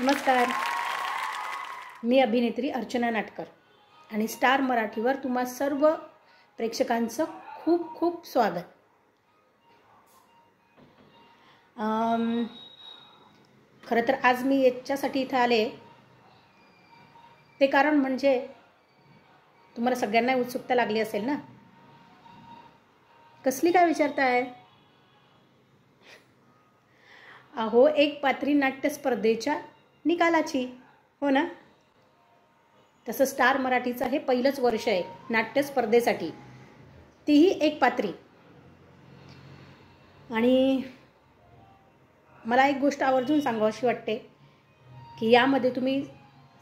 नमस्कार, मी अभिनेत्री अर्चना नाटकर आणि स्टार मराठीवर तुम्हा सर्व प्रेक्षकांचं खूप खूप स्वागत। खरं तर आज मी याच्यासाठी इथं आले ते कारण म्हणजे तुम्हाला सगळ्यांना उत्सुकता लागली असेल ना। कसली काय विचारताय? अहो, एक पात्री नाट्य स्पर्धेच्या निकालाची, हो ना। तसं स्टार मराठीचं हे पहिलंच वर्ष आहे नाट्य स्पर्धेसाठी, तीही एक पात्री। आणि मला एक गोष्ट आवर्जून सांगावीशी वाटते की यामध्ये तुम्ही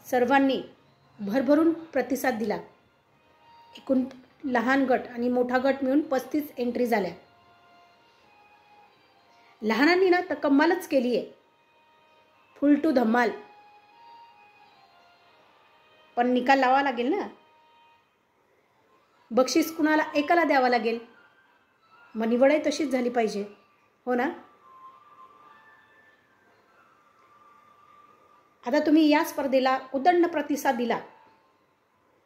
सर्वांनी भरभरून प्रतिसाद दिला। एकूण लहान गट आणि मोठा गट मिळून 35 एंट्री झाल्या। लहानांनी ना तर कमालच केली आहे, फुल टू धमाल। पण निकाल लावा लागेल ना, बक्षीस कुणाला एकाला द्यावा लागेल, मग निवडही तशीच झाली पाहिजे, हो ना। आता तुम्ही या स्पर्धेला उदंड प्रतिसाद दिला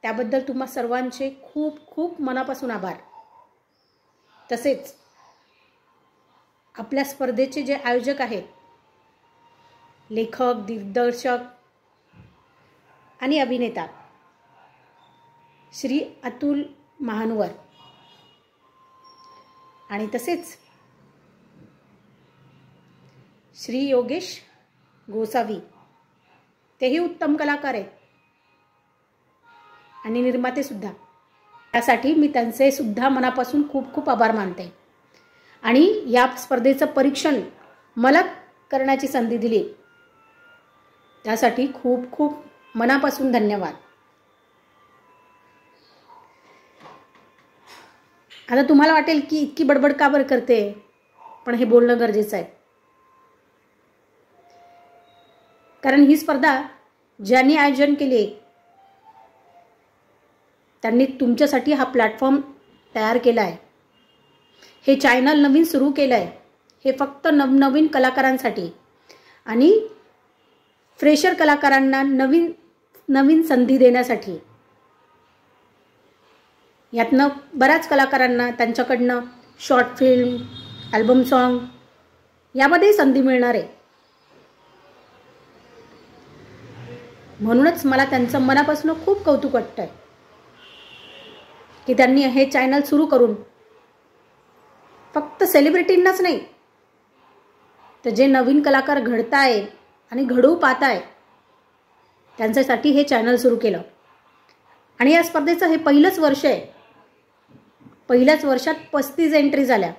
त्याबद्दल तुम्हा सर्वांचे खूप खूप मनापासून आभार। तसेच आपल्या स्पर्धेचे जे आयोजक आहेत, लेखक, दिग्दर्शक आणि अभिनेता श्री अतुल महानवर आणि तसेच श्री योगेश गोसावी, तेही उत्तम कलाकार आहेत आणि निर्माते सुद्धा। त्यासाठी मी त्यांचे सुद्धा मनापासून खूप खूप आभार मानते आणि या स्पर्धेचं परीक्षण मला करण्याची संधी दिली त्यासाठी खूप खूप मनापासून धन्यवाद। आता तुम्हाला वाटेल की इतकी बडबड का बरं करते, पण हे बोलणं गरजेचं आहे। कारण ही स्पर्धा ज्यांनी आयोजन केले त्यांनी तुमच्यासाठी हा प्लॅटफॉर्म तयार केला आहे। हे चॅनल नवीन सुरू केलं आहे, हे फक्त नवनवीन कलाकारांसाठी आणि फ्रेशर कलाकारांना नवीन नवीन संधी देण्यासाठी। यातनं बऱ्याच कलाकारांना त्यांच्याकडनं शॉर्ट फिल्म, अल्बम सॉन्ग यामध्ये संधी मिळणार आहे। म्हणूनच मला त्यांचं मनापासून खूप कौतुक वाटतंय की त्यांनी हे चॅनल सुरू करून फक्त सेलिब्रिटींनाच नाही तर जे नवीन कलाकार घडताय आणि घडवू पाहताय त्यांच्यासाठी हे चॅनल सुरू केलं। आणि या स्पर्धेचं हे पहिलंच वर्ष आहे, पहिल्याच वर्षात 35 एंट्री झाल्या,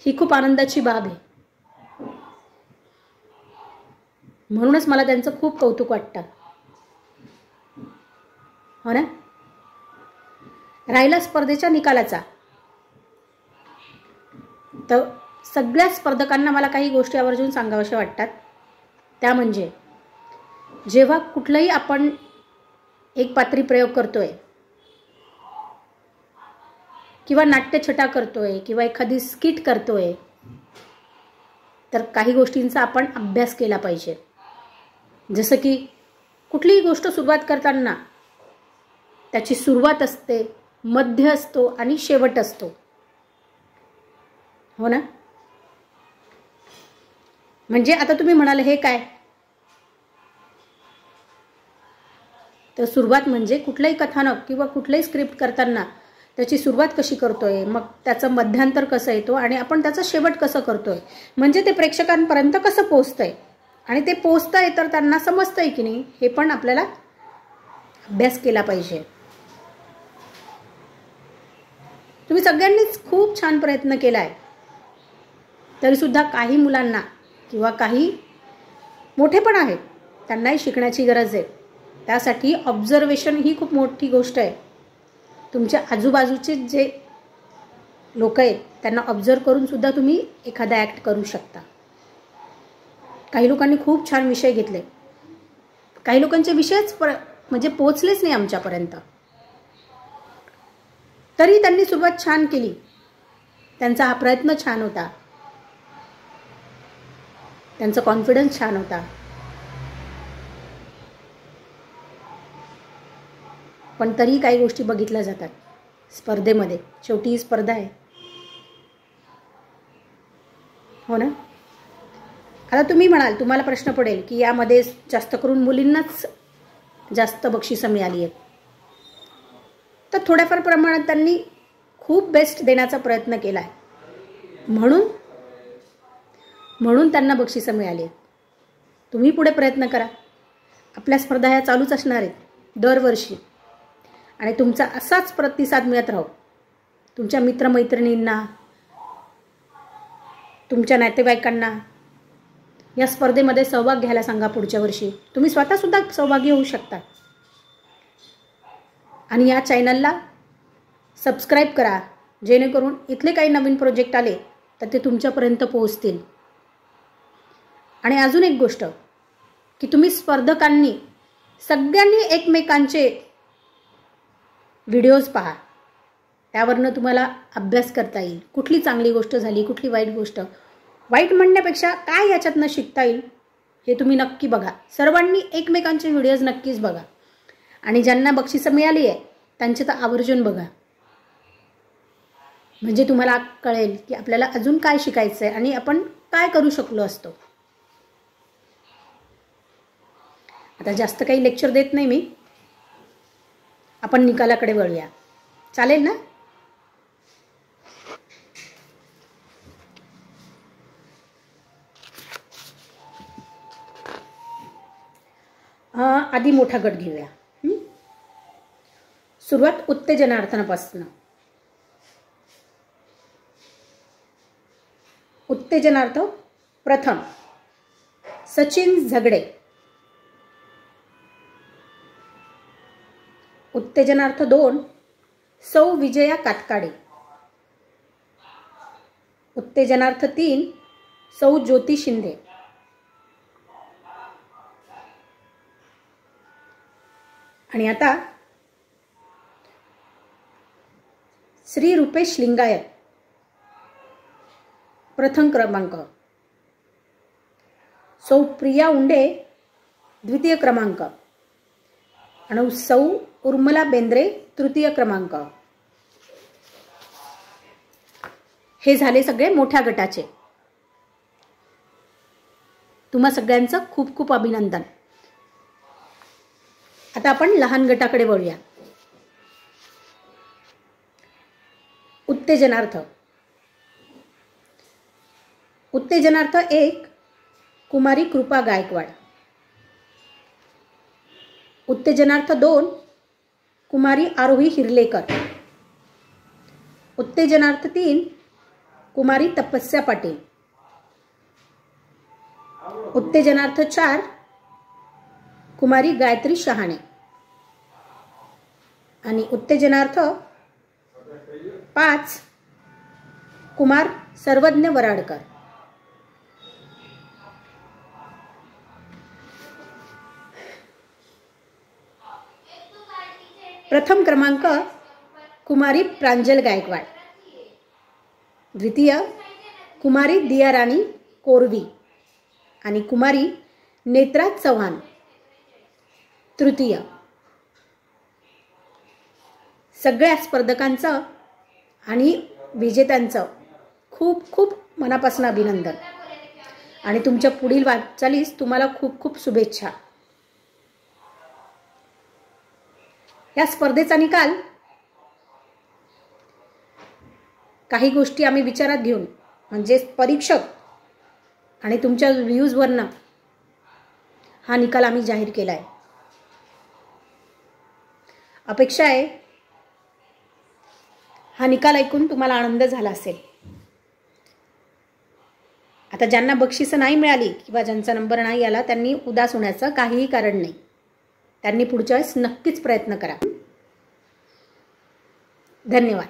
ही खूप आनंदाची बाब आहे। म्हणूनच मला त्यांचं खूप कौतुक वाटतं, हो ना। राहिला स्पर्धेच्या निकालाचा, तर सगळ्या स्पर्धकांना मला काही गोष्टी आवर्जून सांगाव्याशा वाटतात। त्या म्हणजे जेव्हा कुठलाही आपण एक पात्री प्रयोग करतोय किंवा नाट्यछटा करतोय किंवा एखादी स्किट करतोय तर काही गोष्टींचा आपण अभ्यास केला पाहिजे। जसं की कुठलीही गोष्ट सुरुवात करताना त्याची सुरुवात असते, मध्य असतो आणि शेवट असतो, हो ना। म्हणजे आता तुम्ही म्हणाल हे काय, तर सुरुवात म्हणजे कुठलंही कथानक किंवा कुठलंही स्क्रिप्ट करताना त्याची सुरुवात कशी करतोय, मग त्याचं मध्यांतर कसं येतो आणि आपण त्याचा शेवट कसं करतोय, म्हणजे ते प्रेक्षकांपर्यंत कसं पोहोचतंय आणि ते पोहोचतंय तर त्यांना समजतंय की नाही, हे पण आपल्याला अभ्यास केला पाहिजे। तुम्ही सगळ्यांनीच खूप छान प्रयत्न केला आहे, तरीसुद्धा काही मुलांना किंवा काही मोठे पण आहेत त्यांनाही शिकण्याची गरज आहे। त्यासाठी ऑब्झर्वेशन ही खूप मोठी गोष्ट आहे। तुमच्या आजूबाजूचे जे लोक आहेत त्यांना ऑब्झर्व करून सुद्धा तुम्ही एखादा ॲक्ट करू शकता। काही लोकांनी खूप छान विषय घेतले, काही लोकांचे विषयच म्हणजे पोचलेच नाही आमच्यापर्यंत, तरी त्यांनी सुरुवात छान केली, त्यांचा हा प्रयत्न छान होता, त्यांचा कॉन्फिडन्स छान होता। पण तरी काही गोष्टी बघितल्या जातात स्पर्धेमध्ये. शेवटी ही स्पर्धा आहे, हो ना. आता तुम्ही म्हणाल, तुम्हाला प्रश्न पडेल की यामध्ये जास्त करून मुलींनाच जास्त बक्षिसं मिळाली आहेत. तर थोड्याफार प्रमाणात त्यांनी खूप बेस्ट देण्याचा प्रयत्न केला आहे, म्हणून त्यांना बक्षिसं मिळाली आहेत. तुम्ही पुढे प्रयत्न करा. आपल्या स्पर्धा ह्या चालूच असणार आहेत दरवर्षी, आणि तुमचा असाच प्रतिसाद मिळत राहो. तुमच्या मित्रमैत्रिणींना, तुमच्या नातेवाईकांना या स्पर्धेमध्ये सहभाग घ्यायला सांगा. पुढच्या वर्षी तुम्ही स्वतःसुद्धा सहभागी होऊ शकता. आणि या चॅनलला सबस्क्राईब करा, जेणेकरून इथले काही नवीन प्रोजेक्ट आले तर ते तुमच्यापर्यंत पोहोचतील. आणि अजून एक गोष्ट की तुम्ही स्पर्धकांनी सगळ्यांनी एकमेकांचे व्हिडिओज पहा. त्यावरनं तुम्हाला अभ्यास करता येईल. कुठली चांगली गोष्ट झाली, कुठली वाईट गोष्ट. वाईट म्हणण्यापेक्षा काय याच्यातनं शिकता येईल हे तुम्ही नक्की बघा. सर्वांनी एकमेकांचे व्हिडिओज नक्कीच बघा. आणि ज्यांना बक्षिसं मिळाली आहे त्यांचे तर आवर्जून बघा. म्हणजे तुम्हाला कळेल की आपल्याला अजून काय शिकायचं आहे आणि आपण काय करू शकलो असतो. आता जास्त काही लेक्चर देत नाही मी, आपण निकालाकडे वळूया. चालेल ना? आधी मोठा गट घेऊया. सुरुवात उत्तेजनार्थापासून. उत्तेजनार्थ प्रथम सचिन झगडे. उत्तेजनार्थ 2 सौ विजया कातकाडे. उत्तेजनार्थ 3 सौ ज्योती शिंदे. आणि आता श्री रुपेश लिंगायत प्रथम क्रमांक. सौ प्रिया उंडे द्वितीय क्रमांक. आणि सौ उर्मिला बेंद्रे तृतीय क्रमांक. हे झाले सगळे मोठ्या गटाचे. तुम्हा सगळ्यांचं खूप खूप अभिनंदन. आता आपण लहान गटाकडे वळूया. उत्तेजनार्थ. उत्तेजनार्थ 1 कुमारी कृपा गायकवाड. उत्तेजनार्थ 2 कुमारी आरोही हिरलेकर. उत्तेजनार्थ 3 कुमारी तपस्या पाटील. उत्तेजनार्थ 4 कुमारी गायत्री शहाणे. आणि उत्तेजनार्थ 5 कुमार सर्वज्ञ वराडकर. प्रथम क्रमांक कुमारी प्रांजल गायकवाड. द्वितीय कुमारी दियाराणी कोरवी. आणि कुमारी नेत्रा चव्हाण तृतीय. सगळ्या स्पर्धकांचं आणि विजेत्यांचं खूप खूप मनापासून अभिनंदन. आणि तुमच्या पुढील वाटचालीस तुम्हाला खूप खूप शुभेच्छा. या स्पर्धेचा निकाल काही गोष्टी आम्ही विचारात घेऊन, म्हणजे परीक्षक आणि तुमच्या व्ह्यूजवरनं हा निकाल आम्ही जाहीर केला आहे. अपेक्षा आहे हा निकाल ऐकून तुम्हाला आनंद झाला असेल. आता ज्यांना बक्षिसं नाही मिळाली किंवा ज्यांचा नंबर नाही आला त्यांनी उदास होण्याचं काहीही कारण नाही. त्यांनी पुढच्या वेळेस नक्कीच प्रयत्न करा. धन्यवाद.